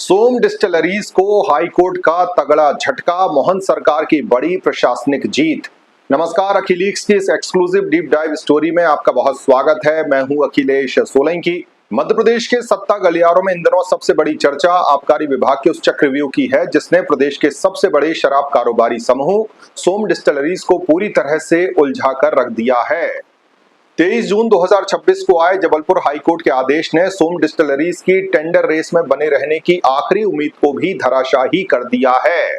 सोम distilleries को high court का तगड़ा झटका, मोहन सरकार की बड़ी प्रशासनिक जीत। नमस्कार, अखिलीक्स की इस एक्सक्लूसिव डीप डाइव स्टोरी में आपका बहुत स्वागत है। मैं हूं अखिलेश सोलंकी। मध्य प्रदेश के सत्ता गलियारों में इन दिनों सबसे बड़ी चर्चा आबकारी विभाग के उस चक्रव्यूह की है जिसने प्रदेश के सबसे बड़े शराब कारोबारी समूह सोम डिस्टिलरीज को पूरी तरह से उलझा कर रख दिया है। 23 जून 2026 को आए जबलपुर हाईकोर्ट के आदेश ने सोम डिस्टिलरीज की टेंडर रेस में बने रहने की आखिरी उम्मीद को भी धराशाही कर दिया है।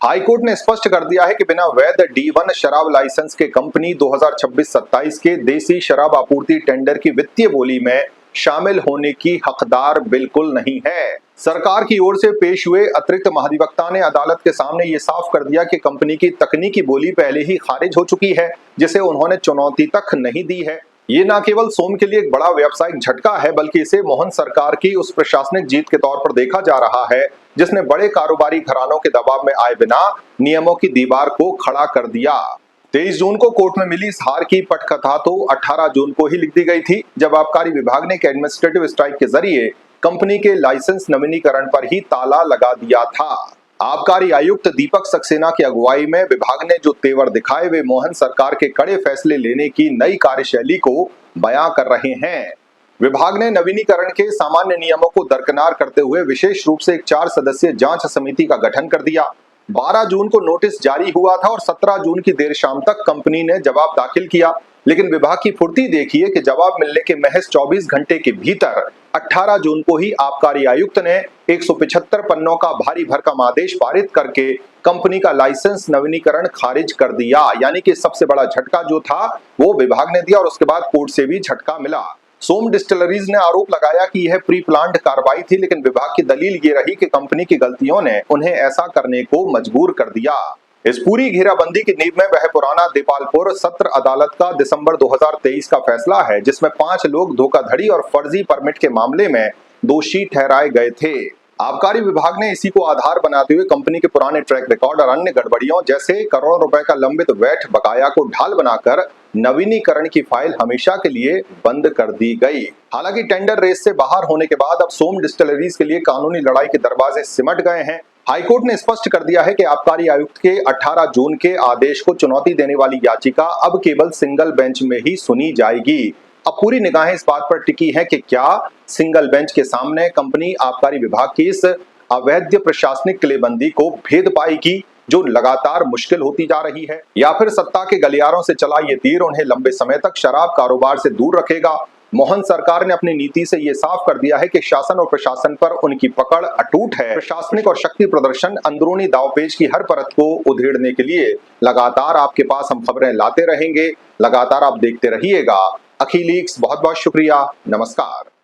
हाईकोर्ट ने स्पष्ट कर दिया है कि बिना वैध D1 शराब लाइसेंस के कंपनी 2026-27 के देसी शराब आपूर्ति टेंडर की वित्तीय बोली में शामिल होने की हकदार बिल्कुल नहीं है। सरकार की ओर से पेश हुए अतिरिक्त महाधिवक्ता ने अदालत के सामने ये साफ कर दिया कि कंपनी की तकनीकी बोली पहले ही खारिज हो चुकी है, जिसे उन्होंने चुनौती तक नहीं दी है। ये न केवल सोम के लिए एक बड़ा व्यावसायिक झटका है, बल्कि इसे मोहन सरकार की उस प्रशासनिक जीत के तौर पर देखा जा रहा है जिसने बड़े कारोबारी घरानों के दबाव में आए बिना नियमों की दीवार को खड़ा कर दिया। 23 जून को कोर्ट में मिली इस हार की पटकथा तो 18 जून को ही लिख दी गई थी, जब आबकारी विभाग ने एक एडमिनिस्ट्रेटिव स्ट्राइक के जरिए कंपनी के लाइसेंस नवीनीकरण पर ही ताला लगा दिया था। आबकारी आयुक्त दीपक सक्सेना की अगुवाई में विभाग ने जो तेवर दिखाए वे मोहन सरकार के कड़े फैसले लेने की नई कार्यशैली को बयां कर रहे हैं। विभाग ने नवीनीकरण के सामान्य नियमों को दरकिनार करते हुए विशेष रूप से एक 4 सदस्यीय जांच समिति का गठन कर दिया। 12 जून को नोटिस जारी हुआ था और 17 जून की देर शाम तक कंपनी ने जवाब दाखिल किया, लेकिन विभाग की फुर्ती देखिए कि जवाब मिलने के महज 24 घंटे के भीतर 18 जून को ही आबकारी आयुक्त ने 175 पन्नों का भारी भरकम आदेश पारित करके कंपनी का लाइसेंस नवीनीकरण खारिज कर दिया। यानी कि सबसे बड़ा झटका जो था वो विभाग ने दिया और उसके बाद कोर्ट से भी झटका मिला। सोम डिस्टिलरीज ने आरोप लगाया कि यह प्री प्लान्ड कार्रवाई थी, लेकिन विभाग की दलील ये रही कि कंपनी की गलतियों ने उन्हें ऐसा करने को मजबूर कर दिया। इस पूरी घेराबंदी की नींव में वह पुराना देपालपुर सत्र अदालत का दिसंबर 2023 का फैसला है जिसमें 5 लोग धोखाधड़ी और फर्जी परमिट के मामले में दोषी ठहराए गए थे। आबकारी विभाग ने इसी को आधार बनाते हुए कंपनी के पुराने ट्रैक रिकॉर्ड और अन्य गड़बड़ियों जैसे करोड़ों रुपए का लंबित वैट बकाया को ढाल बनाकर नवीनीकरण की फाइल हमेशा के लिए बंद कर दी गई। हालांकि टेंडर रेस से बाहर होने के बाद अब सोम डिस्टिलरीज के लिए कानूनी लड़ाई के दरवाजे सिमट गए हैं। हाईकोर्ट ने स्पष्ट कर दिया है कि आबकारी आयुक्त के 18 जून के आदेश को चुनौती देने वाली याचिका अब केवल सिंगल बेंच में ही सुनी जाएगी। अब पूरी निगाहें इस बात पर टिकी हैं कि क्या सिंगल बेंच के सामने कंपनी आबकारी विभाग की इस अवैध प्रशासनिक किलेबंदी को भेद पाएगी जो लगातार मुश्किल होती जा रही है, या फिर सत्ता के गलियारों से चला ये तीर उन्हें लंबे समय तक शराब कारोबार से दूर रखेगा। मोहन सरकार ने अपनी नीति से ये साफ कर दिया है कि शासन और प्रशासन पर उनकी पकड़ अटूट है। प्रशासनिक और शक्ति प्रदर्शन अंदरूनी दावपेच की हर परत को उधेड़ने के लिए लगातार आपके पास हम खबरें लाते रहेंगे। लगातार आप देखते रहिएगा अखिलीक्स। बहुत बहुत शुक्रिया। नमस्कार।